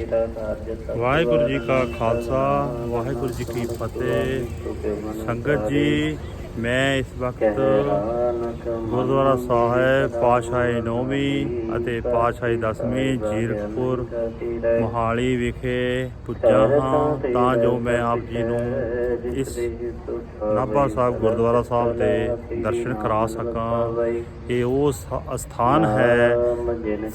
ਵਾਹਿਗੁਰੂ ਜੀ ਕਾ ਖਾਲਸਾ ਵਾਹਿਗੁਰੂ ਜੀ ਕੀ ਫਤਿਹ। ਸੰਗਤ ਜੀ, ਮੈਂ ਇਸ ਵਕਤ ਗੁਰਦੁਆਰਾ ਸਾਹਿਬ ਪਾਤਸ਼ਾਹੀ 9ਵੀਂ ਅਤੇ ਪਾਤਸ਼ਾਹੀ 10ਵੀਂ ਜ਼ੀਰਕਪੁਰ ਮੋਹਾਲੀ ਵਿਖੇ ਪੁੱਜਾ ਹਾਂ ਤਾਂ ਜੋ ਮੈਂ ਆਪ ਜੀ ਨੂੰ ਇਸ ਨਾਭਾ ਸਾਹਿਬ ਗੁਰਦੁਆਰਾ ਸਾਹਿਬ ਦੇ ਦਰਸ਼ਨ ਕਰਾ ਸਕਾਂ। ਇਹ ਉਹ ਸਥਾਨ ਹੈ,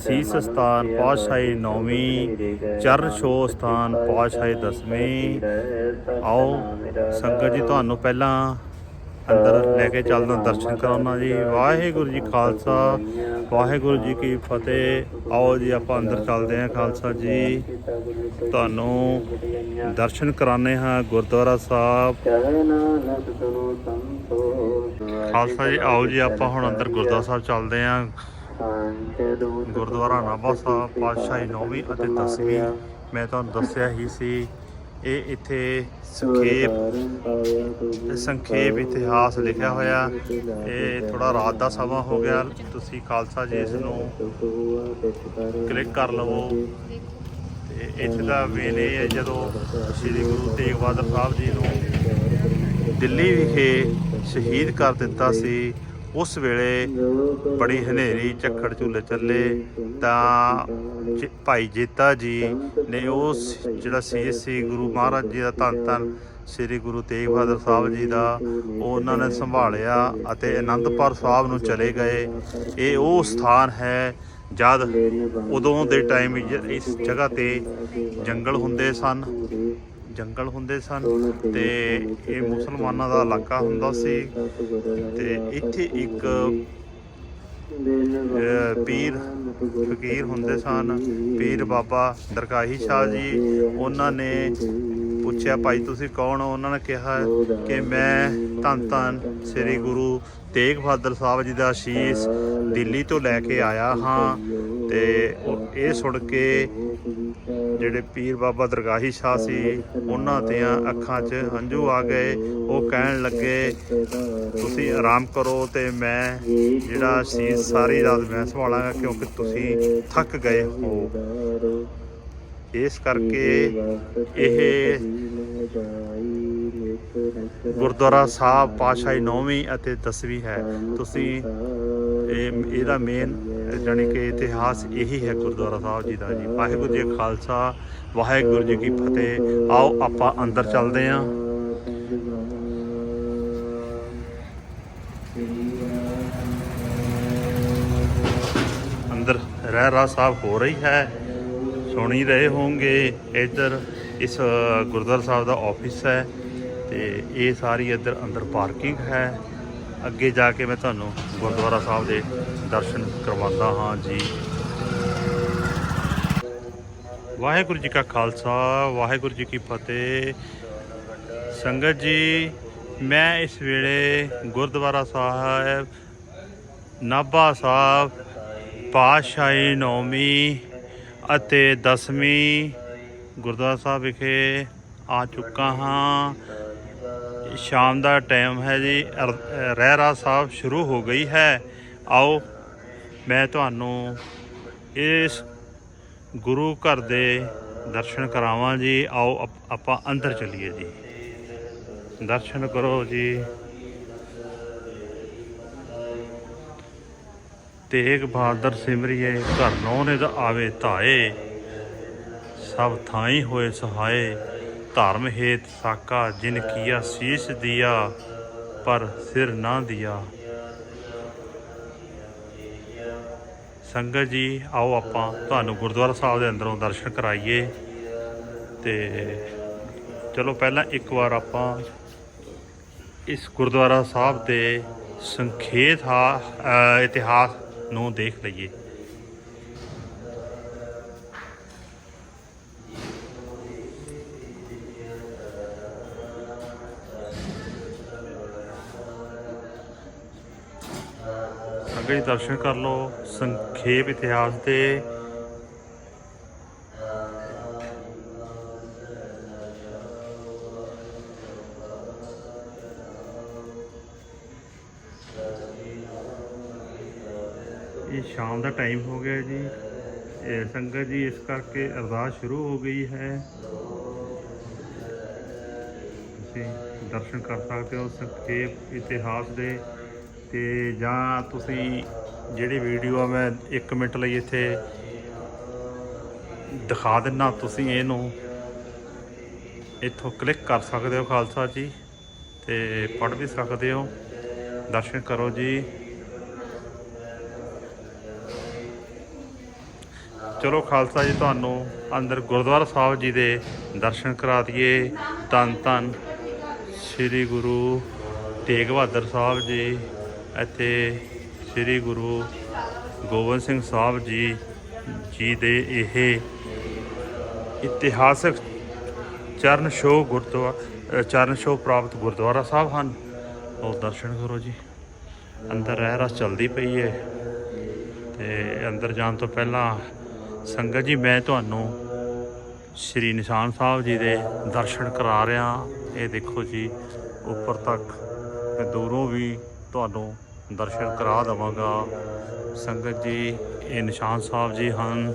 ਸੀਸ ਸਥਾਨ ਪਾਤਸ਼ਾਹੀ 9ਵੀਂ, ਚਰਨ ਛੋਹ ਸਥਾਨ ਪਾਤਸ਼ਾਹੀ 10ਵੀਂ। ਆਓ ਸੰਗਤ ਜੀ, ਤੁਹਾਨੂੰ ਪਹਿਲਾਂ ਅੰਦਰ ਲੈ ਕੇ ਚੱਲਦਾ, ਦਰਸ਼ਨ ਕਰਾਉਣਾ ਜੀ। ਵਾਹਿਗੁਰੂ ਜੀ ਖਾਲਸਾ ਵਾਹਿਗੁਰੂ ਜੀ ਕੀ ਫਤਿਹ। ਆਓ ਜੀ, ਆਪਾਂ ਅੰਦਰ ਚੱਲਦੇ ਹਾਂ। ਖਾਲਸਾ ਜੀ, ਤੁਹਾਨੂੰ ਦਰਸ਼ਨ ਕਰਾਉਂਦੇ ਹਾਂ ਗੁਰਦੁਆਰਾ ਸਾਹਿਬ। ਖਾਲਸਾ ਜੀ, ਆਓ ਜੀ, ਆਪਾਂ ਹੁਣ ਅੰਦਰ ਗੁਰਦੁਆਰਾ ਸਾਹਿਬ ਚੱਲਦੇ ਹਾਂ। ਗੁਰਦੁਆਰਾ ਨਾਭਾ ਸਾਹਿਬ ਪਾਤਸ਼ਾਹੀ 9ਵੀਂ ਅਤੇ 10ਵੀਂ, ਮੈਂ ਤੁਹਾਨੂੰ ਦੱਸਿਆ ਹੀ ਸੀ। ਇਹ ਇੱਥੇ ਸੰਖੇਪ ਇਤਿਹਾਸ ਲਿਖਿਆ ਹੋਇਆ। ਇਹ ਥੋੜਾ ਰਾਤ ਦਾ ਸਮਾਂ ਹੋ ਗਿਆ, ਤੁਸੀਂ ਖਾਲਸਾ ਜੀ ਇਸ ਨੂੰ ਕਲਿੱਕ ਕਰ ਲਵੋ। ਤੇ ਇੱਥੇ ਦਾ ਮੇਨ ਇਹ ਹੈ, ਜਦੋਂ ਸ੍ਰੀ ਗੁਰੂ ਤੇਗ ਬਹਾਦਰ ਸਾਹਿਬ ਜੀ ਨੂੰ ਦਿੱਲੀ ਵਿਖੇ ਸ਼ਹੀਦ ਕਰ ਦਿੱਤਾ ਸੀ, ਉਸ ਵੇਲੇ ਬੜੀ ਹਨੇਰੀ ਝੱਖੜ ਝੁੱਲੇ ਚੱਲੇ ਤਾਂ ਭਾਈ ਜੇਤਾ ਜੀ ਨੇ ਉਸ ਜਿਹੜਾ ਸੀ ਗੁਰੂ ਮਹਾਰਾਜ ਜੀ ਦਾ ਧੰਨ ਸ੍ਰੀ ਗੁਰੂ ਤੇਗ ਬਹਾਦਰ ਸਾਹਿਬ ਜੀ ਦਾ, ਉਹ ਉਹਨਾਂ ਨੇ ਸੰਭਾਲਿਆ ਅਤੇ ਅਨੰਦਪੁਰ ਸਾਹਿਬ ਨੂੰ ਚਲੇ ਗਏ। ਇਹ ਉਹ ਸਥਾਨ ਹੈ ਜਦ ਉਦੋਂ ਦੇ ਟਾਈਮ ਇਸ ਜਗ੍ਹਾ ਤੇ ਜੰਗਲ ਹੁੰਦੇ ਸਨ ਤੇ ਇਹ ਮੁਸਲਮਾਨਾਂ ਦਾ ਇਲਾਕਾ ਹੁੰਦਾ ਸੀ। ਤੇ ਇੱਥੇ ਇੱਕ ਪੀਰ ਫਕੀਰ ਹੁੰਦੇ ਸਨ, ਪੀਰ ਬਾਬਾ ਦਰਗਾਹੀ ਸ਼ਾਹ ਜੀ। ਉਹਨਾਂ ਨੇ ਪੁੱਛਿਆ, ਭਾਈ ਤੁਸੀਂ ਕੌਣ ਹੋ? ਉਹਨਾਂ ਨੇ ਕਿਹਾ ਕਿ ਮੈਂ ਧੰਨ ਸ੍ਰੀ ਗੁਰੂ ਤੇਗ ਬਹਾਦਰ ਸਾਹਿਬ ਜੀ ਦਾ ਸ਼ੀਸ਼ ਦਿੱਲੀ ਤੋਂ ਲੈ ਕੇ ਆਇਆ ਹਾਂ। ਤੇ ਇਹ ਸੁਣ ਕੇ ਜਿਹੜੇ ਪੀਰ ਬਾਬਾ ਦਰਗਾਹੀ ਸ਼ਾਹ ਸੀ, ਉਹਨਾਂ ਦੀਆਂ ਅੱਖਾਂ 'ਚ ਹੰਝੂ ਆ ਗਏ। ਉਹ ਕਹਿਣ ਲੱਗੇ, ਤੁਸੀਂ ਆਰਾਮ ਕਰੋ ਤੇ ਮੈਂ ਜਿਹੜਾ ਸ਼ੀਸ਼ ਸਾਰੀ ਰਾਤ ਮੈਂ ਸੰਭਾਲਾਂਗਾ, ਕਿਉਂਕਿ ਤੁਸੀਂ ਥੱਕ ਗਏ ਹੋ। ਇਸ ਕਰਕੇ ਇਹ ਗੁਰਦੁਆਰਾ ਸਾਹਿਬ ਪਾਤਸ਼ਾਹੀ 9ਵੀਂ ਅਤੇ 10ਵੀਂ ਹੈ। ਤੁਸੀਂ ਇਹਦਾ ਮੇਨ ਜਾਣੀ ਕਿ ਇਤਿਹਾਸ ਇਹੀ ਹੈ ਗੁਰਦੁਆਰਾ ਸਾਹਿਬ ਜੀ ਦਾ ਜੀ। ਵਾਹਿਗੁਰੂ ਜੀ ਕਾ ਖਾਲਸਾ ਵਾਹਿਗੁਰੂ ਜੀ ਕੀ ਫਤਿਹ। ਆਓ ਆਪਾਂ ਅੰਦਰ ਚੱਲਦੇ ਹਾਂ। ਅੰਦਰ ਰਹਿਰਾਸ ਸਾਹਿਬ ਹੋ ਰਹੀ ਹੈ, ਸੁਣ ਹੀ ਰਹੇ ਹੋਣਗੇ। ਇੱਧਰ ਇਸ ਗੁਰਦੁਆਰਾ ਸਾਹਿਬ ਦਾ ਆਫਿਸ ਹੈ ਤੇ ਇਹ ਸਾਰੀ ਇੱਧਰ ਅੰਦਰ ਪਾਰਕਿੰਗ ਹੈ। ਅੱਗੇ ਜਾ ਕੇ ਮੈਂ ਤੁਹਾਨੂੰ ਗੁਰਦੁਆਰਾ ਸਾਹਿਬ ਦੇ ਦਰਸ਼ਨ ਕਰਵਾਉਂਦਾ ਹਾਂ ਜੀ। ਵਾਹਿਗੁਰੂ ਜੀ ਕਾ ਖਾਲਸਾ ਵਾਹਿਗੁਰੂ ਜੀ ਕੀ ਫਤਿਹ। ਸੰਗਤ ਜੀ, ਮੈਂ ਇਸ ਵੇਲੇ ਗੁਰਦੁਆਰਾ ਸਾਹਿਬ ਨਾਭਾ ਸਾਹਿਬ ਪਾਤਸ਼ਾਹੀ 9ਵੀਂ ਅਤੇ 10ਵੀਂ ਗੁਰਦੁਆਰਾ ਸਾਹਿਬ ਵਿਖੇ ਆ ਚੁੱਕਾ ਹਾਂ। ਸ਼ਾਮ ਦਾ ਟਾਈਮ ਹੈ ਜੀ, ਰਹਿਰਾਸ ਸਾਹਿਬ ਸ਼ੁਰੂ ਹੋ ਗਈ ਹੈ। ਆਓ ਮੈਂ ਤੁਹਾਨੂੰ ਇਸ ਗੁਰੂ ਘਰ ਦੇ ਦਰਸ਼ਨ ਕਰਾਵਾਂ ਜੀ। ਆਓ ਆਪਾਂ ਅੰਦਰ ਚੱਲੀਏ ਜੀ, ਦਰਸ਼ਨ ਕਰੋ ਜੀ। ਤੇਗ ਬਹਾਦਰ ਸਿਮਰਿਏ ਘਰ ਨੌ ਨਿਧ ਆਵੇ ਧਾਏ, ਸਭ ਥਾਈ ਹੋਏ ਸਹਾਏ, ਧਰਮ ਹੇਤ ਸਾਕਾ ਜਿਨ ਕੀਆ ਸੀਸ ਦਿਆ, ਪਰ ਸਿਰ ਨਾ ਦਿਆ। ਸੰਗਤ ਜੀ, ਆਓ ਆਪਾਂ ਤੁਹਾਨੂੰ ਗੁਰਦੁਆਰਾ ਸਾਹਿਬ ਦੇ ਅੰਦਰੋਂ ਦਰਸ਼ਨ ਕਰਾਈਏ। ਤੇ ਚਲੋ ਪਹਿਲਾਂ ਇੱਕ ਵਾਰ ਆਪਾਂ ਇਸ ਗੁਰਦੁਆਰਾ ਸਾਹਿਬ ਦੇ ਸੰਖੇਪ ਇਤਿਹਾਸ ਨੂੰ ਦੇਖ ਲਈਏ। ਅੱਗੇ ਦਰਸ਼ਨ ਕਰ ਲਓ ਸੰਖੇਪ ਇਤਿਹਾਸ ਦੇ। ਇਹ ਸ਼ਾਮ ਦਾ ਟਾਈਮ ਹੋ ਗਿਆ ਜੀ। ਇਹ ਸੰਗਤ ਜੀ ਇਸ ਕਰਕੇ ਅਰਦਾਸ ਸ਼ੁਰੂ ਹੋ ਗਈ ਹੈ। ਤੁਸੀਂ ਦਰਸ਼ਨ ਕਰ ਸਕਦੇ ਹੋ ਸੰਖੇਪ ਇਤਿਹਾਸ ਦੇ। ਤੇ ਜਾਂ ਤੁਸੀਂ ਜਿਹੜੀ ਵੀਡੀਓ ਆ ਮੈਂ 1 ਮਿੰਟ ਲਈ ਇੱਥੇ ਦਿਖਾ ਦਿੰਦਾ, ਤੁਸੀਂ ਇਹਨੂੰ ਇੱਥੋਂ ਕਲਿੱਕ ਕਰ ਸਕਦੇ ਹੋ ਖਾਲਸਾ ਜੀ, ਤੇ ਪੜ੍ਹ ਵੀ ਸਕਦੇ ਹੋ। ਦਰਸ਼ਨ ਕਰੋ ਜੀ। ਚਲੋ ਖਾਲਸਾ ਜੀ, ਤੁਹਾਨੂੰ ਅੰਦਰ ਗੁਰਦੁਆਰਾ ਸਾਹਿਬ ਜੀ ਦੇ ਦਰਸ਼ਨ ਕਰਾ ਦਈਏ। ਧੰਨ ਧੰਨ ਸ੍ਰੀ ਗੁਰੂ ਤੇਗ ਬਹਾਦਰ ਸਾਹਿਬ ਜੀ ਅਤੇ ਸ੍ਰੀ ਗੁਰੂ ਗੋਬਿੰਦ ਸਿੰਘ ਸਾਹਿਬ ਜੀ ਦੇ ਇਹ ਇਤਿਹਾਸਕ ਚਰਨ ਛੋਹ ਪ੍ਰਾਪਤ ਗੁਰਦੁਆਰਾ ਸਾਹਿਬ ਹਨ। ਉਹ ਦਰਸ਼ਨ ਕਰੋ ਜੀ। ਅੰਦਰ ਰਹਿ ਰਸ ਚੱਲਦੀ ਪਈ ਹੈ। ਤੇ ਅੰਦਰ ਜਾਣ ਤੋਂ ਪਹਿਲਾਂ ਸੰਗਤ ਜੀ ਮੈਂ ਤੁਹਾਨੂੰ ਸ਼੍ਰੀ ਨਿਸ਼ਾਨ ਸਾਹਿਬ ਜੀ ਦੇ ਦਰਸ਼ਨ ਕਰਾ ਰਿਹਾ। ਇਹ ਦੇਖੋ ਜੀ, ਉੱਪਰ ਤੱਕ ਮੈਂ ਦੂਰੋਂ ਵੀ ਤੁਹਾਨੂੰ ਦਰਸ਼ਨ ਕਰਾ ਦੇਵਾਂਗਾ। ਸੰਗਤ ਜੀ, ਇਹ ਨਿਸ਼ਾਨ ਸਾਹਿਬ ਜੀ ਹਨ।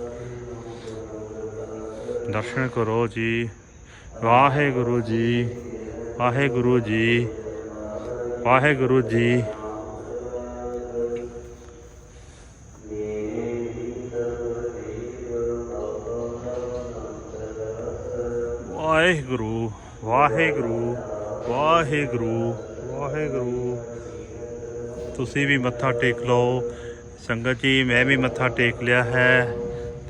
ਦਰਸ਼ਨ ਕਰੋ ਜੀ। ਵਾਹਿਗੁਰੂ ਜੀ, ਵਾਹਿਗੁਰੂ ਜੀ, ਵਾਹਿਗੁਰੂ ਜੀ। ਵਾਹਿਗੁਰੂ ਵਾਹਿਗੁਰੂ ਵਾਹਿਗੁਰੂ ਵਾਹਿਗੁਰੂ। ਤੁਸੀਂ ਵੀ ਮੱਥਾ ਟੇਕ ਲਓ ਸੰਗਤ ਜੀ, ਮੈਂ ਵੀ ਮੱਥਾ ਟੇਕ ਲਿਆ ਹੈ।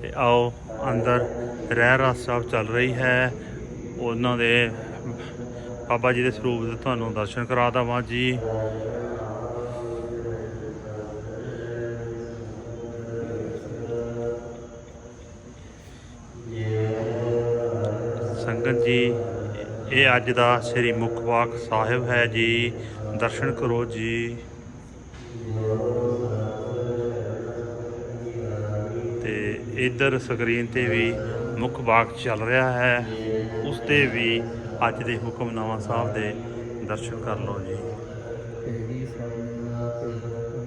ਤੇ ਆਓ ਅੰਦਰ ਰਹਿ ਰਸ ਸਾਹਿਬ ਚੱਲ ਰਹੀ ਹੈ। ਉਹਨਾਂ ਦੇ ਬਾਬਾ ਜੀ ਦੇ ਸਰੂਪ ਦੇ ਤੁਹਾਨੂੰ ਦਰਸ਼ਨ ਕਰਾ ਦੇਵਾਂ ਜੀ। ਸੰਗਤ ਜੀ, ਇਹ ਅੱਜ ਦਾ ਸ੍ਰੀ ਮੁਖਵਾਕ ਸਾਹਿਬ ਹੈ ਜੀ। ਦਰਸ਼ਨ ਕਰੋ ਜੀ। ਤੇ ਇੱਧਰ ਸਕਰੀਨ ਤੇ ਵੀ ਮੁੱਖ ਵਾਕ ਚੱਲ ਰਿਹਾ ਹੈ, ਉਸ ਤੇ ਵੀ ਅੱਜ ਦੇ ਹੁਕਮਨਾਮਾ ਸਾਹਿਬ ਦੇ ਦਰਸ਼ਨ ਕਰ ਲਓ ਜੀ।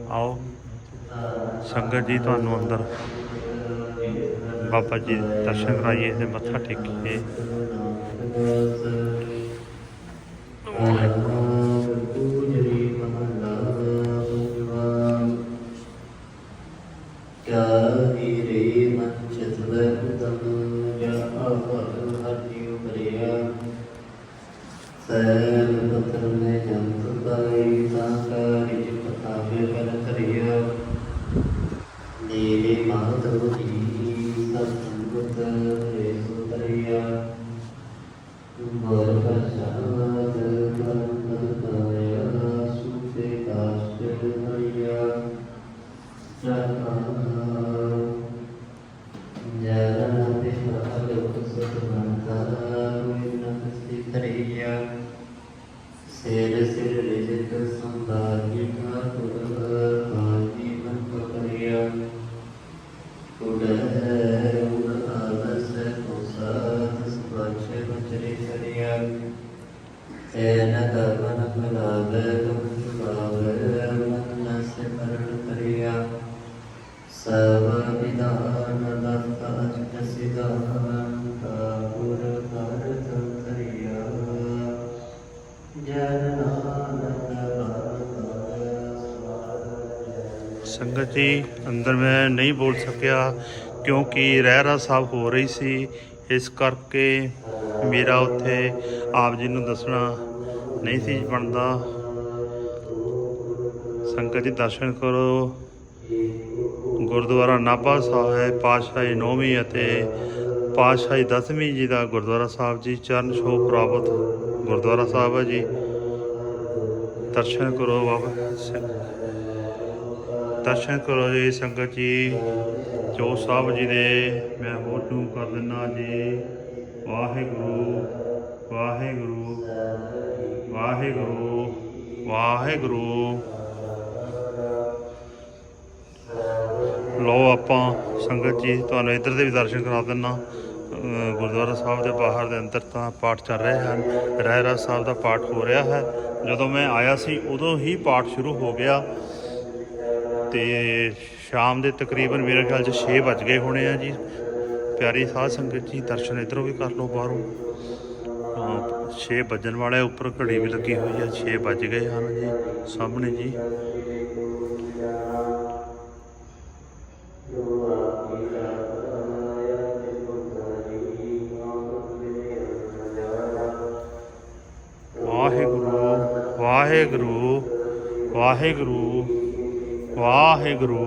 ਆਓ ਸੰਗਤ ਜੀ, ਤੁਹਾਨੂੰ ਅੰਦਰ ਬਾਬਾ ਜੀ ਦੇ ਦਰਸ਼ਨ ਕਰਾਈਏ ਤੇ ਮੱਥਾ ਟੇਕੀਏ। ਸੰਗਤ ਜੀ, ਅੰਦਰ ਮੈਂ ਨਹੀਂ ਬੋਲ ਸਕਿਆ ਕਿਉਂਕਿ ਰਹਿਰਾਸ ਸਾਹਿਬ ਹੋ ਰਹੀ ਸੀ, ਇਸ ਕਰਕੇ ਮੇਰਾ ਉੱਥੇ ਆਪ ਜੀ ਨੂੰ ਦੱਸਣਾ ਨਹੀਂ ਸੀ ਬਣਦਾ। ਸੰਗਤ ਜੀ, ਦਰਸ਼ਨ ਕਰੋ। ਗੁਰਦੁਆਰਾ ਨਾਭਾ ਸਾਹਿਬ ਪਾਤਸ਼ਾਹੀ 9ਵੀਂ ਅਤੇ ਪਾਤਸ਼ਾਹੀ 10ਵੀਂ ਜੀ ਦਾ ਗੁਰਦੁਆਰਾ ਸਾਹਿਬ ਜੀ, ਚਰਨ ਛੋਹ ਪ੍ਰਾਪਤ ਗੁਰਦੁਆਰਾ ਸਾਹਿਬ ਹੈ ਜੀ। ਦਰਸ਼ਨ ਕਰੋ ਬਾਬਾ, ਦਰਸ਼ਨ ਕਰੋ ਜੀ ਸੰਗਤ ਜੀ। ਜੋ ਸਾਹਿਬ ਜੀ ਦੇ ਮੈਂ ਹੋਰ ਜ਼ੂਮ ਕਰ ਦਿੰਦਾ ਜੀ। ਵਾਹਿਗੁਰੂ ਵਾਹਿਗੁਰੂ ਵਾਹਿਗੁਰੂ ਵਾਹਿਗੁਰੂ। ਲਓ ਆਪਾਂ ਸੰਗਤ ਜੀ ਤੁਹਾਨੂੰ ਇੱਧਰ ਦੇ ਵੀ ਦਰਸ਼ਨ ਕਰਾ ਦਿੰਦਾ। ਗੁਰਦੁਆਰਾ ਸਾਹਿਬ ਦੇ ਬਾਹਰ ਦੇ ਅੰਦਰ ਤਾਂ ਪਾਠ ਚੱਲ ਰਹੇ ਹਨ। ਰਹਿਰਾਸ ਸਾਹਿਬ ਦਾ ਪਾਠ ਹੋ ਰਿਹਾ ਹੈ। ਜਦੋਂ ਮੈਂ ਆਇਆ ਸੀ ਉਦੋਂ ਹੀ ਪਾਠ ਸ਼ੁਰੂ ਹੋ ਗਿਆ ਤੇ ਸ਼ਾਮ ਦੇ ਤਕਰੀਬਨ ਮੇਰੇ ਖਿਆਲ 'ਚ 6 ਵੱਜ ਗਏ ਹੋਣੇ ਆ ਜੀ। ਪਿਆਰੀ ਸਾਧ ਸੰਗਤ ਜੀ, ਦਰਸ਼ਨ ਇੱਧਰੋਂ ਵੀ ਕਰ ਲਓ ਬਾਹਰੋਂ। 6 ਵੱਜਣ ਵਾਲੇ, ਉੱਪਰ ਘੜੀ ਵੀ ਲੱਗੀ ਹੋਈ ਆ, 6 ਵੱਜ ਗਏ ਹਨ ਜੀ ਸਾਹਮਣੇ ਜੀ। ਵਾਹਿਗੁਰੂ ਵਾਹਿਗੁਰੂ ਵਾਹਿਗੁਰੂ ਵਾਹਿਗੁਰੂ।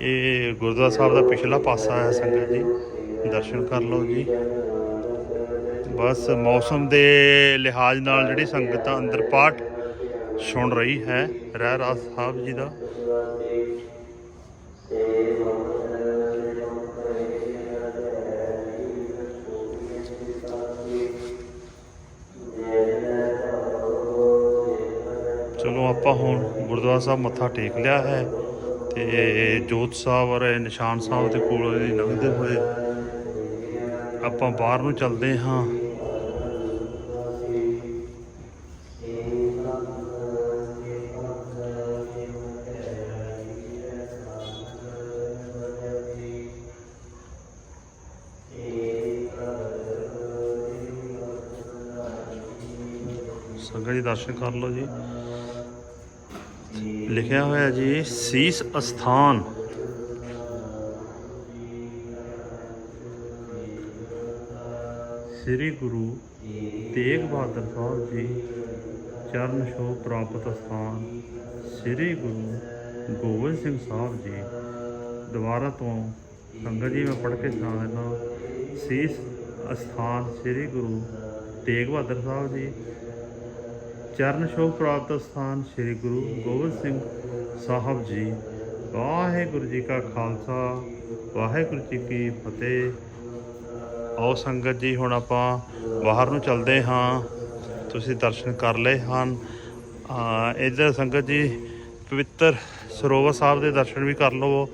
ਇਹ ਗੁਰਦੁਆਰਾ ਸਾਹਿਬ ਦਾ ਪਿਛਲਾ ਪਾਸਾ ਹੈ ਸੰਗਤ ਜੀ, ਦਰਸ਼ਨ ਕਰ ਲਓ ਜੀ। ਬਸ ਮੌਸਮ ਦੇ ਲਿਹਾਜ਼ ਨਾਲ ਜਿਹੜੀ ਸੰਗਤ ਅੰਦਰ ਪਾਠ ਸੁਣ ਰਹੀ ਹੈ ਰਹਿਰਾਸ ਸਾਹਿਬ ਜੀ ਦਾ। ਚਲੋ ਆਪਾਂ ਹੁਣ ਗੁਰਦੁਆਰਾ ਸਾਹਿਬ ਮੱਥਾ ਟੇਕ ਲਿਆ ਹੈ ਤੇ ਜੋਤ ਸਾਹਿਬ ਔਰ ਨਿਸ਼ਾਨ ਸਾਹਿਬ ਦੇ ਕੋਲ ਲੰਘਦੇ ਹੋਏ ਆਪਾਂ ਬਾਹਰ ਨੂੰ ਚੱਲਦੇ ਹਾਂ। ਸੰਗਤ ਜੀ ਦਰਸ਼ਨ ਕਰ ਲਓ ਜੀ। ਲਿਖਿਆ ਹੋਇਆ ਜੀ ਸੀਸ ਅਸਥਾਨ। ਸ੍ਰੀ ਗੁਰੂ ਤੇਗ ਬਹਾਦਰ ਸਾਹਿਬ ਜੀ ਚਰਨ ਛੋਹ ਪ੍ਰਾਪਤ ਅਸਥਾਨ। ਸ੍ਰੀ ਗੁਰੂ ਗੋਬਿੰਦ ਸਿੰਘ ਸਾਹਿਬ ਜੀ। ਦੁਬਾਰਾ ਤੋਂ ਸੰਗਤ ਜੀ ਮੈਂ ਪੜ੍ਹ ਕੇ ਸੁਣਾ ਦਿੰਦਾ। ਸੀਸ ਅਸਥਾਨ ਸ੍ਰੀ ਗੁਰੂ ਤੇਗ ਬਹਾਦਰ ਸਾਹਿਬ ਜੀ ਚਰਨ ਛੋਹ ਪ੍ਰਾਪਤ ਸਥਾਨ ਸ੍ਰੀ ਗੁਰੂ ਗੋਬਿੰਦ ਸਿੰਘ ਸਾਹਿਬ ਜੀ। ਵਾਹਿਗੁਰੂ ਜੀ ਕਾ ਖਾਲਸਾ ਵਾਹਿਗੁਰੂ ਜੀ ਕੀ ਫਤਿਹ। ਆਓ ਸੰਗਤ ਜੀ ਹੁਣ ਆਪਾਂ ਬਾਹਰ ਨੂੰ ਚੱਲਦੇ ਹਾਂ। ਤੁਸੀਂ ਦਰਸ਼ਨ ਕਰ ਲਏ ਹਨ। ਇੱਧਰ ਸੰਗਤ ਜੀ ਪਵਿੱਤਰ ਸਰੋਵਰ ਸਾਹਿਬ ਦੇ ਦਰਸ਼ਨ ਵੀ ਕਰ ਲਵੋ।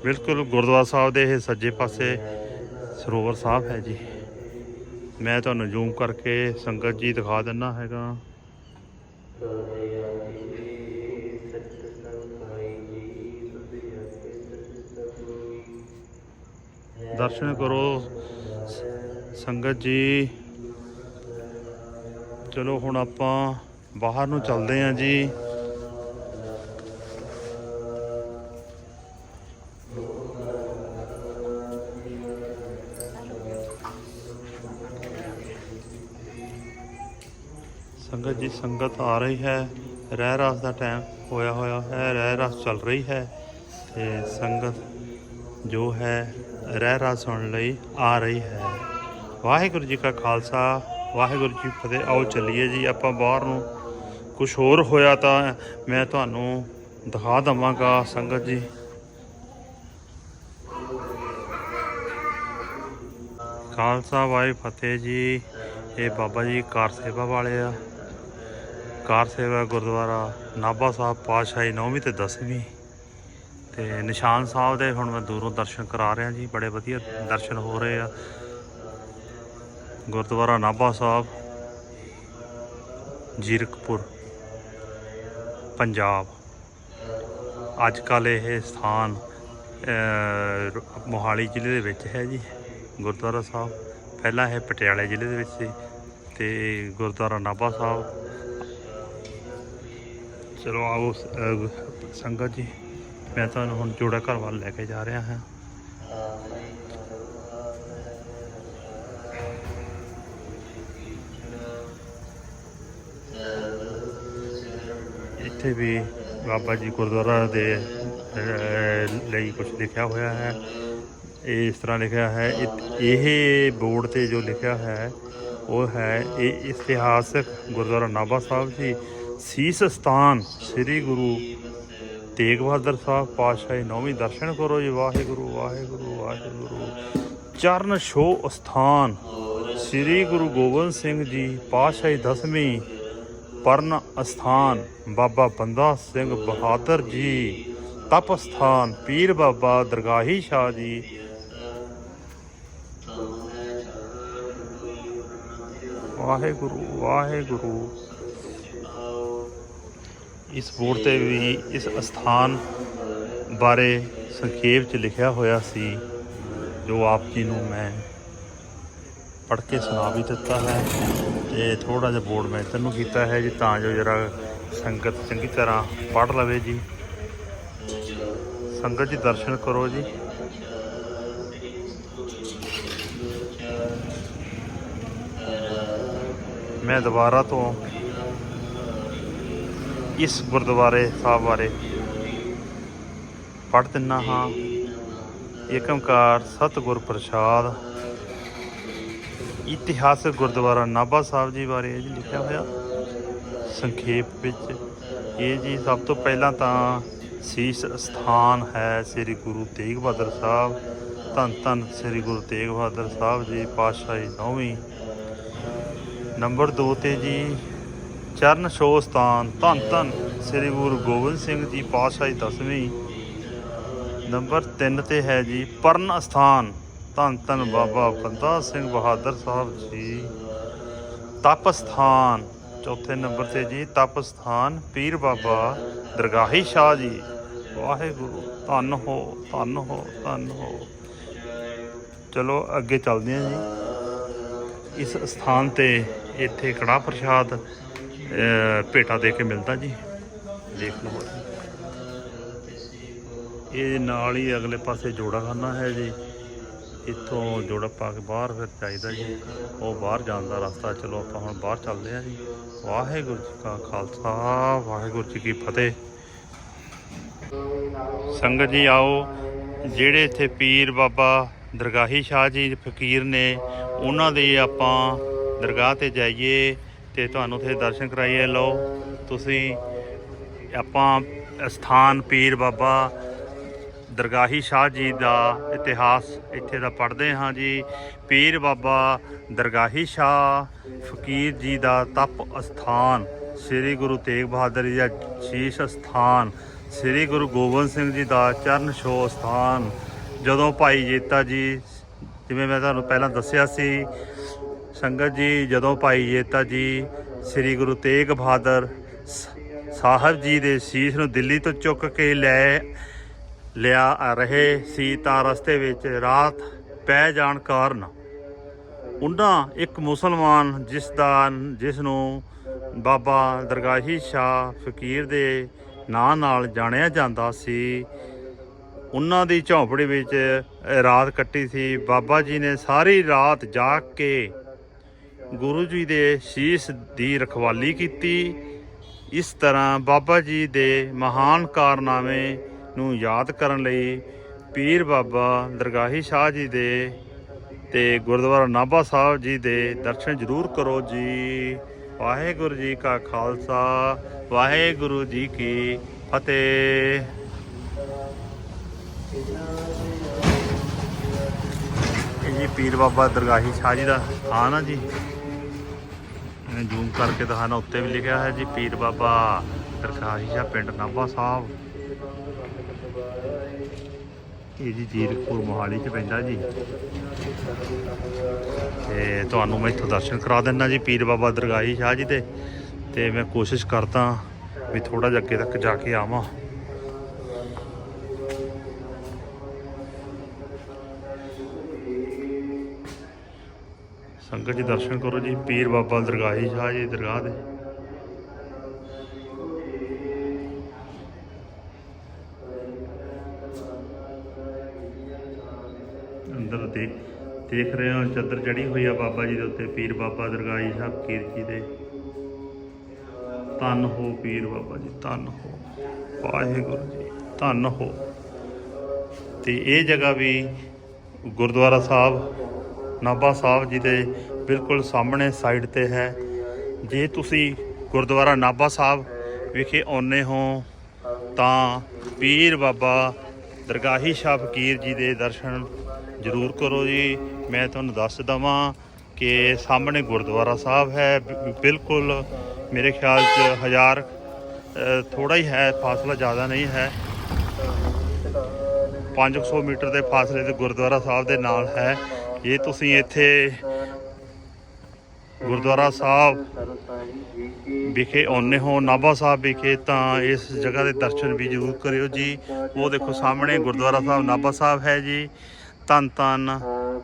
ਬਿਲਕੁਲ ਗੁਰਦੁਆਰਾ ਸਾਹਿਬ ਦੇ ਇਹ ਸੱਜੇ ਪਾਸੇ ਸਰੋਵਰ ਸਾਹਿਬ ਹੈ ਜੀ। ਮੈਂ ਤੁਹਾਨੂੰ ਜ਼ੂਮ ਕਰਕੇ ਸੰਗਤ ਜੀ ਦਿਖਾ ਦਿੰਦਾ ਹੈਗਾ। ਦਰਸ਼ਨ ਕਰੋ ਸੰਗਤ ਜੀ। ਚਲੋ ਹੁਣ ਆਪਾਂ ਬਾਹਰ ਨੂੰ ਚੱਲਦੇ ਹਾਂ ਜੀ। ਸੰਗਤ ਜੀ ਸੰਗਤ ਆ ਰਹੀ ਹੈ। ਰਹਿਰਾਸ ਦਾ ਟਾਈਮ ਹੋਇਆ ਹੈ, ਰਹਿਰਾਸ ਚੱਲ ਰਹੀ ਹੈ ਤੇ ਸੰਗਤ ਜੋ ਹੈ ਰਹਿਰਾਸ ਸੁਣਨ ਲਈ ਆ ਰਹੀ ਹੈ। ਵਾਹਿਗੁਰੂ ਜੀ ਕਾ ਖਾਲਸਾ ਵਾਹਿਗੁਰੂ ਜੀ ਫਤਿਹ। ਆਓ ਚੱਲੀਏ ਜੀ ਆਪਾਂ ਬਾਹਰ ਨੂੰ। ਕੁਛ ਹੋਰ ਹੋਇਆ ਤਾਂ ਮੈਂ ਤੁਹਾਨੂੰ ਦਿਖਾ ਦੇਵਾਂਗਾ ਸੰਗਤ ਜੀ। ਖਾਲਸਾ ਵਾਹਿਗੁਰੂ ਫਤਿਹ ਜੀ। ਇਹ ਬਾਬਾ ਜੀ ਕਾਰ ਸੇਵਾ ਵਾਲੇ ਆ। ਕਾਰ ਸੇਵਾ ਗੁਰਦੁਆਰਾ ਨਾਭਾ ਸਾਹਿਬ ਪਾਤਸ਼ਾਹੀ 9ਵੀਂ ਤੇ 10ਵੀਂ ਤੇ ਨਿਸ਼ਾਨ ਸਾਹਿਬ ਦੇ ਹੁਣ ਮੈਂ ਦੂਰੋਂ ਦਰਸ਼ਨ ਕਰਾ ਰਿਹਾ ਜੀ। ਬੜੇ ਵਧੀਆ ਦਰਸ਼ਨ ਹੋ ਰਹੇ ਆ। ਗੁਰਦੁਆਰਾ ਨਾਭਾ ਸਾਹਿਬ ਜੀਰਕਪੁਰ ਪੰਜਾਬ। ਅੱਜ ਕੱਲ੍ਹ ਇਹ ਸਥਾਨ ਮੋਹਾਲੀ ਜ਼ਿਲ੍ਹੇ ਦੇ ਵਿੱਚ ਹੈ ਜੀ ਗੁਰਦੁਆਰਾ ਸਾਹਿਬ। ਪਹਿਲਾਂ ਇਹ ਪਟਿਆਲੇ ਜ਼ਿਲ੍ਹੇ ਦੇ ਵਿੱਚ ਸੀ ਤੇ ਗੁਰਦੁਆਰਾ ਨਾਭਾ ਸਾਹਿਬ। ਚਲੋ ਆਓ ਸੰਗਤ ਜੀ, ਮੈਂ ਤੁਹਾਨੂੰ ਹੁਣ ਜੋੜਾ ਘਰ ਵੱਲ ਲੈ ਕੇ ਜਾ ਰਿਹਾ ਹਾਂ। ਇੱਥੇ ਵੀ ਬਾਬਾ ਜੀ ਗੁਰਦੁਆਰਾ ਦੇ ਲਈ ਕੁਝ ਲਿਖਿਆ ਹੋਇਆ ਹੈ। ਇਸ ਤਰ੍ਹਾਂ ਲਿਖਿਆ ਹੈ। ਇਹ ਬੋਰਡ ਤੇ ਜੋ ਲਿਖਿਆ ਹੈ ਉਹ ਹੈ ਇਹ ਇਤਿਹਾਸਕ ਗੁਰਦੁਆਰਾ ਨਾਭਾ ਸਾਹਿਬ ਜੀ ਸੀਸ ਸਥਾਨ ਸ੍ਰੀ ਗੁਰੂ ਤੇਗ ਬਹਾਦਰ ਸਾਹਿਬ ਪਾਤਸ਼ਾਹੀ 9ਵੀਂ। ਦਰਸ਼ਨ ਕਰੋ ਜੀ। ਵਾਹਿਗੁਰੂ ਵਾਹਿਗੁਰੂ ਵਾਹਿਗੁਰੂ। ਚਰਨ ਛੋਹ ਅਸਥਾਨ ਸ੍ਰੀ ਗੁਰੂ ਗੋਬਿੰਦ ਸਿੰਘ ਜੀ ਪਾਤਸ਼ਾਹੀ 10ਵੀਂ। ਪਰਨ ਅਸਥਾਨ ਬਾਬਾ ਬੰਦਾ ਸਿੰਘ ਬਹਾਦਰ ਜੀ। ਤਪ ਅਸਥਾਨ ਪੀਰ ਬਾਬਾ ਦਰਗਾਹੀ ਸ਼ਾਹ ਜੀ। ਵਾਹਿਗੁਰੂ ਵਾਹਿਗੁਰੂ ਇਸ ਬੋਰਡ ਤੇ ਵੀ ਇਸ ਅਸਥਾਨ ਬਾਰੇ ਸੰਖੇਪ 'ਚ ਲਿਖਿਆ ਹੋਇਆ ਸੀ, ਜੋ ਆਪ ਜੀ ਨੂੰ ਮੈਂ ਪੜ੍ਹ ਕੇ ਸੁਣਾ ਵੀ ਦਿੱਤਾ ਹੈ। ਤੇ ਥੋੜ੍ਹਾ ਜਿਹਾ ਬੋਰਡ ਮੈਂ ਇੱਧਰ ਨੂੰ ਕੀਤਾ ਹੈ ਜੀ, ਤਾਂ ਜੋ ਜਰਾ ਸੰਗਤ ਚੰਗੀ ਤਰ੍ਹਾਂ ਪੜ੍ਹ ਲਵੇ ਜੀ। ਸੰਗਤ ਜੀ ਦਰਸ਼ਨ ਕਰੋ ਜੀ। ਮੈਂ ਦੁਬਾਰਾ ਤੋਂ ਇਸ ਗੁਰਦੁਆਰੇ ਸਾਹਿਬ ਬਾਰੇ ਪੜ੍ਹ ਦਿੰਦਾ ਹਾਂ। ਏਕ ਓਂਕਾਰ ਸਤਿਗੁਰ ਪ੍ਰਸਾਦ। ਇਤਿਹਾਸਕ ਗੁਰਦੁਆਰਾ ਨਾਭਾ ਸਾਹਿਬ ਜੀ ਬਾਰੇ ਜੀ ਲਿਖਿਆ ਹੋਇਆ ਸੰਖੇਪ ਵਿੱਚ। ਇਹ ਜੀ ਸਭ ਤੋਂ ਪਹਿਲਾਂ ਤਾਂ ਸੀਸ ਅਸਥਾਨ ਹੈ ਸ੍ਰੀ ਗੁਰੂ ਤੇਗ ਬਹਾਦਰ ਸਾਹਿਬ। ਧੰਨ ਧੰਨ ਸ੍ਰੀ ਗੁਰੂ ਤੇਗ ਬਹਾਦਰ ਸਾਹਿਬ ਜੀ ਪਾਤਸ਼ਾਹੀ 9ਵੀਂ। ਨੰਬਰ 2 ਤੇ ਜੀ ਚਰਨ ਛੋਹ ਸਥਾਨ ਧੰਨ ਧੰਨ ਸ੍ਰੀ ਗੁਰੂ ਗੋਬਿੰਦ ਸਿੰਘ ਜੀ ਪਾਤਸ਼ਾਹੀ 10ਵੀਂ। ਨੰਬਰ 3 ਤੇ ਹੈ ਜੀ ਪਰਨ ਅਸਥਾਨ ਧੰਨ ਧੰਨ ਬਾਬਾ ਬੰਦਾ ਸਿੰਘ ਬਹਾਦਰ ਸਾਹਿਬ ਜੀ। ਤਪ ਸਥਾਨ ਚੌਥੇ ਨੰਬਰ ਤੇ ਜੀ ਤਪ ਸਥਾਨ ਪੀਰ ਬਾਬਾ ਦਰਗਾਹੀ ਸ਼ਾਹ ਜੀ। ਵਾਹਿਗੁਰੂ ਧੰਨ ਹੋ ਧੰਨ ਹੋ ਧੰਨ ਹੋ। ਚਲੋ ਅੱਗੇ ਚੱਲਦੇ ਹਾਂ ਜੀ। ਇਸ ਸਥਾਨ ਤੇ ਇੱਥੇ ਕੜਾਹ ਪ੍ਰਸ਼ਾਦ ਭੇਟਾ ਦੇ ਕੇ ਮਿਲਦਾ ਜੀ, ਦੇਖ ਲਓ। ਇਹ ਨਾਲ ਹੀ ਅਗਲੇ ਪਾਸੇ ਜੋੜਾਖਾਨਾ ਹੈ ਜੀ। ਇੱਥੋਂ ਜੋੜਾ ਪਾ ਕੇ ਬਾਹਰ ਫਿਰ ਚਾਹੀਦਾ ਜੀ, ਉਹ ਬਾਹਰ ਜਾਣ ਦਾ ਰਸਤਾ। ਚਲੋ ਆਪਾਂ ਹੁਣ ਬਾਹਰ ਚੱਲਦੇ ਹਾਂ ਜੀ। ਵਾਹਿਗੁਰੂ ਜੀ ਕਾ ਖਾਲਸਾ ਵਾਹਿਗੁਰੂ ਜੀ ਕੀ ਫਤਿਹ। ਸੰਗਤ ਜੀ ਆਓ, ਜਿਹੜੇ ਇੱਥੇ ਪੀਰ ਬਾਬਾ ਦਰਗਾਹੀ ਸ਼ਾਹ ਜੀ ਫਕੀਰ ਨੇ, ਉਹਨਾਂ ਦੇ ਆਪਾਂ ਦਰਗਾਹ 'ਤੇ ਜਾਈਏ ਅਤੇ ਤੁਹਾਨੂੰ ਉੱਥੇ ਦਰਸ਼ਨ ਕਰਾਈਏ। ਲਓ ਤੁਸੀਂ, ਆਪਾਂ ਸਥਾਨ ਪੀਰ ਬਾਬਾ ਦਰਗਾਹੀ ਸ਼ਾਹ ਜੀ ਦਾ ਇਤਿਹਾਸ ਇੱਥੇ ਦਾ ਪੜ੍ਹਦੇ ਹਾਂ ਜੀ। ਪੀਰ ਬਾਬਾ ਦਰਗਾਹੀ ਸ਼ਾਹ ਫਕੀਰ ਜੀ ਦਾ ਤਪ ਅਸਥਾਨ, ਸ੍ਰੀ ਗੁਰੂ ਤੇਗ ਬਹਾਦਰ ਜੀ ਦਾ ਸ਼ੀਸ਼ ਅਸਥਾਨ, ਸ੍ਰੀ ਗੁਰੂ ਗੋਬਿੰਦ ਸਿੰਘ ਜੀ ਦਾ ਚਰਨ ਛੋਹ ਸਥਾਨ। ਜਦੋਂ ਭਾਈ ਜੇਤਾ ਜੀ, ਜਿਵੇਂ ਮੈਂ ਤੁਹਾਨੂੰ ਪਹਿਲਾਂ ਦੱਸਿਆ ਸੀ ਸੰਗਤ ਜੀ, ਜਦੋਂ ਭਾਈ ਜੇਤਾ ਜੀ ਸ੍ਰੀ ਗੁਰੂ ਤੇਗ ਬਹਾਦਰ ਸਾਹਿਬ ਜੀ ਦੇ ਸ਼ੀਸ਼ ਨੂੰ ਦਿੱਲੀ ਤੋਂ ਚੁੱਕ ਕੇ ਲਿਆ ਰਹੇ ਸੀ, ਤਾਂ ਰਸਤੇ ਵਿੱਚ ਰਾਤ ਪੈ ਜਾਣ ਕਾਰਨ ਉਹਨਾਂ ਇੱਕ ਮੁਸਲਮਾਨ ਜਿਸ ਨੂੰ ਬਾਬਾ ਦਰਗਾਹੀ ਸ਼ਾਹ ਫਕੀਰ ਦੇ ਨਾਂ ਨਾਲ ਜਾਣਿਆ ਜਾਂਦਾ ਸੀ, ਉਹਨਾਂ ਦੀ ਝੌਂਪੜੀ ਵਿੱਚ ਰਾਤ ਕੱਟੀ ਸੀ। ਬਾਬਾ ਜੀ ਨੇ ਸਾਰੀ ਰਾਤ ਜਾਗ ਕੇ ਗੁਰੂ ਜੀ ਦੇ ਸ਼ੀਸ਼ ਦੀ ਰਖਵਾਲੀ ਕੀਤੀ। ਇਸ ਤਰ੍ਹਾਂ ਬਾਬਾ ਜੀ ਦੇ ਮਹਾਨ ਕਾਰਨਾਮੇ ਨੂੰ ਯਾਦ ਕਰਨ ਲਈ ਪੀਰ ਬਾਬਾ ਦਰਗਾਹੀ ਸ਼ਾਹ ਜੀ ਦੇ ਤੇ ਗੁਰਦੁਆਰਾ ਨਾਭਾ ਸਾਹਿਬ ਜੀ ਦੇ ਦਰਸ਼ਨ ਜ਼ਰੂਰ ਕਰੋ ਜੀ। ਵਾਹਿਗੁਰੂ ਜੀ ਕਾ ਖਾਲਸਾ ਵਾਹਿਗੁਰੂ ਜੀ ਕੀ ਫਤਿਹ। ਇਹ ਜੀ ਪੀਰ ਬਾਬਾ ਦਰਗਾਹੀ ਸ਼ਾਹ ਜੀ ਦਾ ਸਥਾਨ ਆ ਜੀ। ਮੈਂ ਜ਼ੂਮ ਕਰਕੇ ਦਿਖਾਣਾ, ਉੱਤੇ ਵੀ ਲਿਖਿਆ ਹੈ ਜੀ ਪੀਰ ਬਾਬਾ ਦਰਗਾਹੀ ਸ਼ਾਹ, ਪਿੰਡ ਨਾਭਾ ਸਾਹਿਬ। ਇਹ ਜੀ ਜੀਰਕਪੁਰ ਮੋਹਾਲੀ 'ਚ ਪੈਂਦਾ ਜੀ। ਤੇ ਤੁਹਾਨੂੰ ਮੈਂ ਇੱਥੋਂ ਦਰਸ਼ਨ ਕਰਾ ਦਿੰਦਾ ਜੀ ਪੀਰ ਬਾਬਾ ਦਰਗਾਹੀ ਸ਼ਾਹ ਜੀ ਦੇ। ਤੇ ਮੈਂ ਕੋਸ਼ਿਸ਼ ਕਰਦਾ ਵੀ ਥੋੜ੍ਹਾ ਜਿਹਾ ਅੱਗੇ ਤੱਕ ਜਾ ਕੇ ਆਵਾਂ। ਸੰਗਤ ਜੀ ਦਰਸ਼ਨ ਕਰੋ ਜੀ ਪੀਰ ਬਾਬਾ ਦਰਗਾਹੀ ਸ਼ਾਹ ਜੀ ਦਰਗਾਹ ਦੇ। ਅੰਦਰ ਦੇਖ ਰਹੇ ਹੋ ਚਾਦਰ ਚੜੀ ਹੋਈ ਆ ਬਾਬਾ ਜੀ ਦੇ ਉੱਤੇ, ਪੀਰ ਬਾਬਾ ਦਰਗਾਹੀ ਸ਼ਾਹ ਫਕੀਰ ਜੀ ਦੇ। ਧੰਨ ਹੋ ਪੀਰ ਬਾਬਾ ਜੀ, ਧੰਨ ਹੋ ਵਾਹਿਗੁਰੂ ਜੀ, ਧੰਨ ਹੋ। ਤੇ ਇਹ ਜਗ੍ਹਾ ਵੀ ਗੁਰਦੁਆਰਾ ਸਾਹਿਬ ਨਾਭਾ ਸਾਹਿਬ ਜੀ ਦੇ ਬਿਲਕੁਲ ਸਾਹਮਣੇ ਸਾਈਡ ਤੇ ਹੈ। ਜੇ ਤੁਸੀਂ ਗੁਰਦੁਆਰਾ ਨਾਭਾ ਸਾਹਿਬ ਵਿਖੇ ਆਉਂਦੇ ਹੋ ਤਾਂ ਪੀਰ ਬਾਬਾ ਦਰਗਾਹੀ ਸ਼ਾਹ ਫਕੀਰ ਜੀ ਦੇ ਦਰਸ਼ਨ ਜ਼ਰੂਰ ਕਰੋ ਜੀ। ਮੈਂ ਤੁਹਾਨੂੰ ਦੱਸ ਦੇਵਾਂ ਕਿ ਸਾਹਮਣੇ ਗੁਰਦੁਆਰਾ ਸਾਹਿਬ ਹੈ, ਬਿਲਕੁਲ ਮੇਰੇ ਖਿਆਲ 'ਚ 1000 ਥੋੜ੍ਹਾ ਹੀ ਹੈ ਫਾਸਲਾ, ਜ਼ਿਆਦਾ ਨਹੀਂ ਹੈ। 500 ਮੀਟਰ ਦੇ ਫਾਸਲੇ ਤੇ ਗੁਰਦੁਆਰਾ ਸਾਹਿਬ ਦੇ ਨਾਲ ਹੈ। ਜੇ ਤੁਸੀਂ ਇੱਥੇ ਗੁਰਦੁਆਰਾ ਸਾਹਿਬ ਵਿਖੇ ਆਉਂਦੇ ਹੋ, ਨਾਭਾ ਸਾਹਿਬ ਵਿਖੇ, ਤਾਂ ਇਸ ਜਗ੍ਹਾ ਦੇ ਦਰਸ਼ਨ ਵੀ ਜ਼ਰੂਰ ਕਰਿਓ ਜੀ। ਉਹ ਦੇਖੋ ਸਾਹਮਣੇ ਗੁਰਦੁਆਰਾ ਸਾਹਿਬ ਨਾਭਾ ਸਾਹਿਬ ਹੈ ਜੀ। ਧੰਨ ਧੰਨ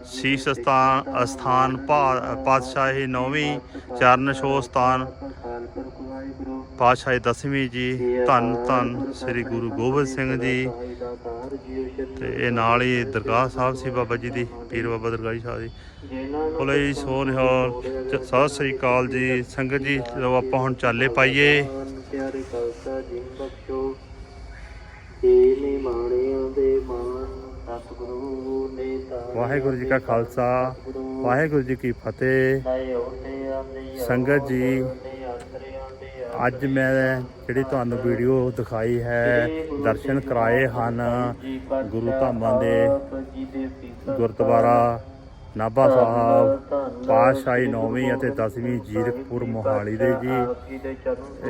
ਸੀਸ ਅਸਥਾਨ ਪਾਤਸ਼ਾਹੀ 9ਵੀਂ ਚਰਨ ਛੋਹ ਸਥਾਨ ਪਾਤਸ਼ਾਹੀ 10ਵੀਂ ਜੀ। ਧੰਨ ਧੰਨ ਸ੍ਰੀ ਗੁਰੂ ਗੋਬਿੰਦ ਸਿੰਘ ਜੀ। ਤੇ ਇਹ ਨਾਲ ਹੀ ਦਰਗਾਹ ਸਾਹਿਬ ਸੀ ਬਾਬਾ ਜੀ ਦੀ, ਪੀਰ ਬਾਬਾ ਦਰਗਾਹੀ ਸਾਹਿਬ ਦੀ। ਬੋਲੇ ਜੀ ਸੋ ਨਿਹਾਲ, ਸਤਿ ਸ੍ਰੀ ਅਕਾਲ ਜੀ ਸੰਗਤ ਜੀ। ਲਓ ਆਪਾਂ ਹੁਣ ਚਾਲੇ ਪਾਈਏ। ਵਾਹਿਗੁਰੂ ਜੀ ਕਾ ਖਾਲਸਾ, ਵਾਹਿਗੁਰੂ ਜੀ ਕੀ ਫਤਿਹ। ਸੰਗਤ ਜੀ, ਅੱਜ ਮੈਂ ਜਿਹੜੀ ਤੁਹਾਨੂੰ ਵੀਡੀਓ ਦਿਖਾਈ ਹੈ, ਦਰਸ਼ਨ ਕਰਾਏ ਹਨ ਗੁਰੂ ਧਾਮਾਂ ਦੇ ਗੁਰਦੁਆਰਾ ਨਾਭਾ ਸਾਹਿਬ ਪਾਤਸ਼ਾਹੀ 9ਵੀਂ ਅਤੇ 10ਵੀਂ ਜ਼ੀਰਕਪੁਰ ਮੋਹਾਲੀ ਦੇ ਜੀ।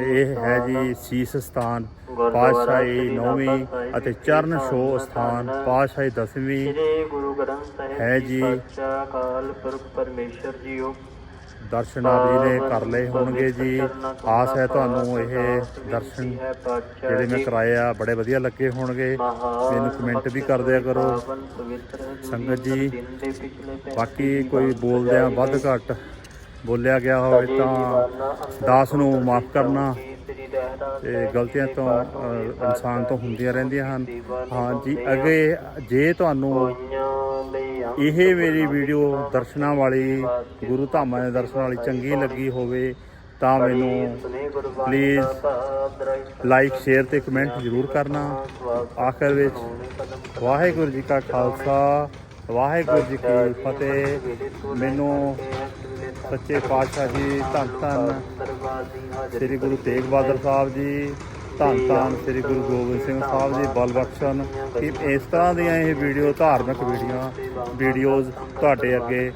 ਇਹ ਹੈ ਜੀ ਸੀਸ ਸਥਾਨ ਪਾਤਸ਼ਾਹੀ 9ਵੀਂ ਅਤੇ ਚਰਨ ਛੋਹ ਸਥਾਨ ਪਾਤਸ਼ਾਹੀ 10ਵੀਂ ਹੈ ਜੀ। ਦਰਸ਼ਨ ਆਪ ਜੀ ਨੇ ਕਰ ਲਏ ਹੋਣਗੇ ਜੀ। ਆਸ ਹੈ ਤੁਹਾਨੂੰ ਇਹ ਦਰਸ਼ਨ ਜਿਹੜੇ ਮੈਂ ਕਰਾਏ ਆ ਬੜੇ ਵਧੀਆ ਲੱਗੇ ਹੋਣਗੇ। ਮੈਨੂੰ ਕਮੈਂਟ ਵੀ ਕਰ ਦਿਆ ਕਰੋ ਸੰਗਤ ਜੀ। ਬਾਕੀ ਕੋਈ ਬੋਲਦਿਆਂ ਵੱਧ ਘੱਟ ਬੋਲਿਆ ਗਿਆ ਹੋਵੇ ਤਾਂ ਦਾਸ ਨੂੰ ਮਾਫ ਕਰਨਾ, ਤੇ ਗਲਤੀਆਂ ਤੋਂ ਇਨਸਾਨ ਤੋਂ ਹੁੰਦੀਆਂ ਰਹਿੰਦੀਆਂ ਹਨ। ਹਾਂ ਜੀ, ਅੱਗੇ ਜੇ ਤੁਹਾਨੂੰ ਇਹ ਮੇਰੀ ਵੀਡੀਓ ਦਰਸ਼ਨਾਂ ਵਾਲੀ, ਗੁਰੂ ਧਾਮਾਂ ਦੇ ਦਰਸ਼ਨਾਂ ਵਾਲੀ ਚੰਗੀ ਲੱਗੀ ਹੋਵੇ ਤਾਂ ਮੈਨੂੰ ਪਲੀਜ਼ ਲਾਈਕ, ਸ਼ੇਅਰ ਤੇ ਕਮੈਂਟ ਜ਼ਰੂਰ ਕਰਨਾ। ਆਖਰ ਵਿੱਚ ਵਾਹਿਗੁਰੂ ਜੀ ਕਾ ਖਾਲਸਾ, ਵਾਹਿਗੁਰੂ ਜੀ ਕੀ ਫਤਿਹ। ਮੈਨੂੰ ਸੱਚੇ ਪਾਤਸ਼ਾਹ ਜੀ, ਧੰਨ ਧੰਨ ਸ੍ਰੀ ਗੁਰੂ ਤੇਗ ਬਹਾਦਰ ਸਾਹਿਬ ਜੀ, ਧੰਨ ਧੰਨ ਸ੍ਰੀ ਗੁਰੂ ਗੋਬਿੰਦ ਸਿੰਘ ਸਾਹਿਬ ਜੀ ਬਲ ਬਖਸ਼ਣ ਕਿ ਇਸ ਤਰ੍ਹਾਂ ਦੀਆਂ ਇਹ ਵੀਡੀਓ, ਧਾਰਮਿਕ ਵੀਡੀਓਜ਼ ਤੁਹਾਡੇ ਅੱਗੇ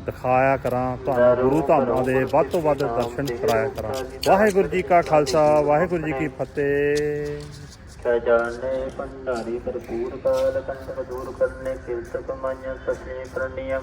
ਦਿਖਾਇਆ ਕਰਾਂ, ਤੁਹਾਨੂੰ ਗੁਰੂ ਧਾਮਾਂ ਦੇ ਵੱਧ ਤੋਂ ਵੱਧ ਦਰਸ਼ਨ ਕਰਾਇਆ ਕਰਾਂ। ਵਾਹਿਗੁਰੂ ਜੀ ਕਾ ਖਾਲਸਾ, ਵਾਹਿਗੁਰੂ ਜੀ ਕੀ ਫਤਿਹ। ਖਜ਼ਾਨੇ ਭੰਡਾਰੀ ਭਰਪੂਰ ਕਾਲ ਕੰਠ ਦੂਰ ਕਰਨੇ ਕਿਰਤ ਕਮਾਈਆਂ ਸੱਚੇ ਕਰਨੀਆਂ।